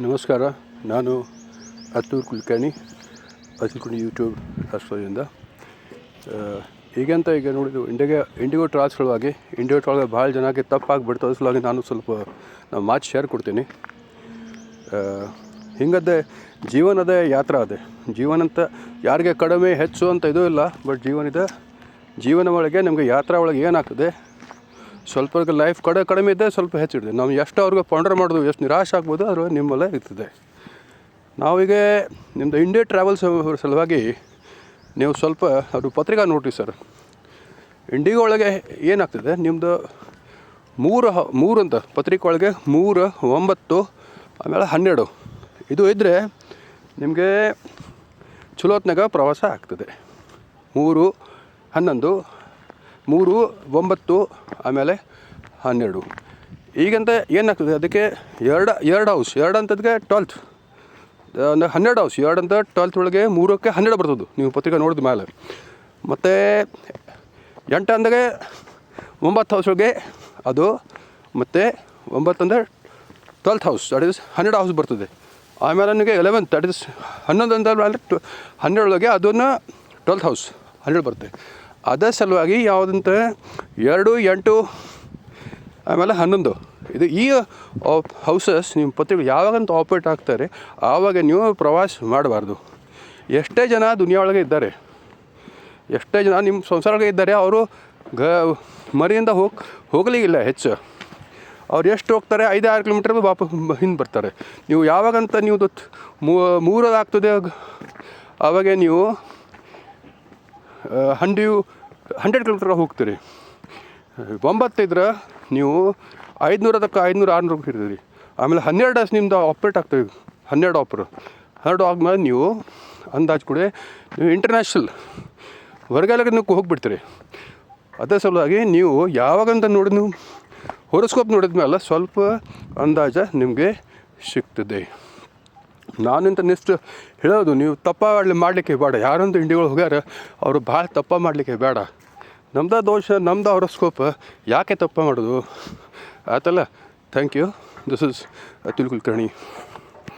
ನಮಸ್ಕಾರ. ನಾನು ಅತುಲ್ ಕುಲಕರ್ಣಿ, ಯೂಟ್ಯೂಬ್ ರಾಷ್ಟ್ರದಿಂದ. ಈಗಂತ ಈಗ ನೋಡಿದ್ದು ಇಂಡಿಗೋ ಟ್ರಾವೆಲ್ಸ್ ಸಲುವಾಗಿ ಇಂಡಿಗೋ ಟ್ರಾವೆಲ್ ಭಾಳ ಜನಕ್ಕೆ ತಪ್ಪಾಗಿಬಿಡ್ತು. ಅದ್ರ ಸಲುವಾಗಿ ನಾನು ಮಾತು ಶೇರ್ ಕೊಡ್ತೀನಿ. ಹಿಂಗದ್ದೆ ಜೀವನದ ಯಾತ್ರೆ ಅದೇ. ಜೀವನ ಅಂತ ಯಾರಿಗೆ ಕಡಿಮೆ ಹೆಚ್ಚು ಅಂತ ಇದೂ ಇಲ್ಲ, ಬಟ್ ಜೀವನ ಒಳಗೆ ನಮಗೆ ಯಾತ್ರೆ ಒಳಗೆ ಏನಾಗ್ತದೆ, ಸ್ವಲ್ಪ ಲೈಫ್ ಕಡಿಮೆ ಇದೆ, ಸ್ವಲ್ಪ ಹೆಚ್ಚಿದೆ. ನಾವು ಎಷ್ಟು ಅವ್ರಿಗೆ ಪೌಂಡರ್ ಮಾಡೋದು, ಎಷ್ಟು ನಿರಾಶೆ ಆಗ್ಬೋದು, ಅದು ನಿಮ್ಮಲ್ಲೇ ಇರ್ತದೆ. ನಾವೀಗ ನಿಮ್ಮದು ಇಂಡಿಯಾ ಟ್ರಾವೆಲ್ಸ್ ಸಲುವಾಗಿ ನೀವು ಸ್ವಲ್ಪ ಅದು ಪತ್ರಿಕಾ ನೋಡ್ರಿ ಸರ್. ಇಂಡಿಗೋ ಒಳಗೆ ಏನಾಗ್ತದೆ, ನಿಮ್ಮದು ಮೂರು ಅಂತ ಪತ್ರಿಕೆ ಒಳಗೆ 3, 9 ಆಮೇಲೆ 12 ಇದು ಇದ್ದರೆ ನಿಮಗೆ ಚಲೋ ಹೊತ್ನಾಗ ಪ್ರವಾಸ ಆಗ್ತದೆ. 3, 11, 3, 9 ಆಮೇಲೆ 12. ಈಗಂತ ಏನಾಗ್ತದೆ, ಅದಕ್ಕೆ ಎರಡು ಹೌಸ್, 2 ಅಂತದಕ್ಕೆ 12th, 12 ಹೌಸ್, 2 ಅಂತ 12th ಒಳಗೆ 3ಕ್ಕೆ 12 ಬರ್ತದೆ ನೀವು ಪತ್ರಿಕೆ ನೋಡಿದ ಮೇಲೆ. ಮತ್ತು 8 ಅಂದಾಗೆ 9 ಹೌಸ್ ಒಳಗೆ ಅದು, ಮತ್ತು 9 ಅಂದರೆ 12th house, that is 12 house ಬರ್ತದೆ. ಆಮೇಲೆ ನನಗೆ 11th, ದಟ್ ಈಸ್ 11 ಅಂತ 12 ಒಳಗೆ ಅದನ್ನು 12th ಹೌಸ್ 12 ಬರುತ್ತೆ. ಅದರ ಸಲುವಾಗಿ ಯಾವುದಂತ 2, 8 ಆಮೇಲೆ 11 ಇದು ಈ ಹೌಸಸ್ ನಿಮ್ಮ ಪತ್ರಿಕೆ ಯಾವಾಗಂತ ಆಪ್ರೇಟ್ ಆಗ್ತಾರೆ ಆವಾಗ ನೀವು ಪ್ರವಾಸ ಮಾಡಬಾರ್ದು. ಎಷ್ಟೇ ಜನ ದುನಿಯಾ ಒಳಗೆ ಇದ್ದಾರೆ, ಎಷ್ಟೇ ಜನ ನಿಮ್ಮ ಸಂಸಾರೊಳಗೆ ಇದ್ದಾರೆ, ಅವರು ಮರಿಯಿಂದ ಹೋಗಲಿಕ್ಕಿಲ್ಲ ಹೆಚ್ಚು. ಅವ್ರು ಎಷ್ಟು ಹೋಗ್ತಾರೆ, 5-6 ಕಿಲೋಮೀಟರ್ ವಾಪಸ್ ಹಿಂದೆ ಬರ್ತಾರೆ. ನೀವು ಯಾವಾಗಂತ ನೀವು 3 ಆಗ್ತದೆ ಆವಾಗ ನೀವು 100 ಕಿಲೋಮೀಟರ್ ಹೋಗ್ತೀರಿ. 9 ಇದ್ರೆ ನೀವು 500 600 ಇರ್ತೀರಿ. ಆಮೇಲೆ 12 ನಿಮ್ಮದು ಆಪ್ರೇಟ್ ಆಗ್ತದೆ. 12 ಆದ್ಮೇಲೆ ನೀವು ಅಂದಾಜು ಕೂಡ ನೀವು ಇಂಟರ್ನ್ಯಾಷನಲ್ ಹೊರಗೆಲ್ಲ ನೀವು ಹೋಗಿಬಿಡ್ತೀರಿ. ಅದೇ ಸಲುವಾಗಿ ನೀವು ಯಾವಾಗಂತ ನೋಡಿ, ನೀವು ಹೊರಸ್ಕೋಪ್ ನೋಡಿದ ಮೇಲೆ ಸ್ವಲ್ಪ ಅಂದಾಜು ನಿಮಗೆ ಸಿಗ್ತದೆ. ನಾನಂತ ಹೇಳೋದು, ನೀವು ತಪ್ಪ ಮಾಡಲಿಕ್ಕೆ ಬೇಡ. ಯಾರಂತೂ ಇಂಡಿಗಳು ಹೋಗ್ಯಾರ ಅವರು ಭಾಳ ತಪ್ಪ ಮಾಡಲಿಕ್ಕೆ ಬೇಡ. ನಮ್ದು ದೋಷ, ನಮ್ದು ಹೊರಸ್ಕೋಪ್, ಯಾಕೆ ತಪ್ಪ ಮಾಡೋದು ಆಯ್ತಲ್ಲ. Thank you. This is Atul Kulkarni.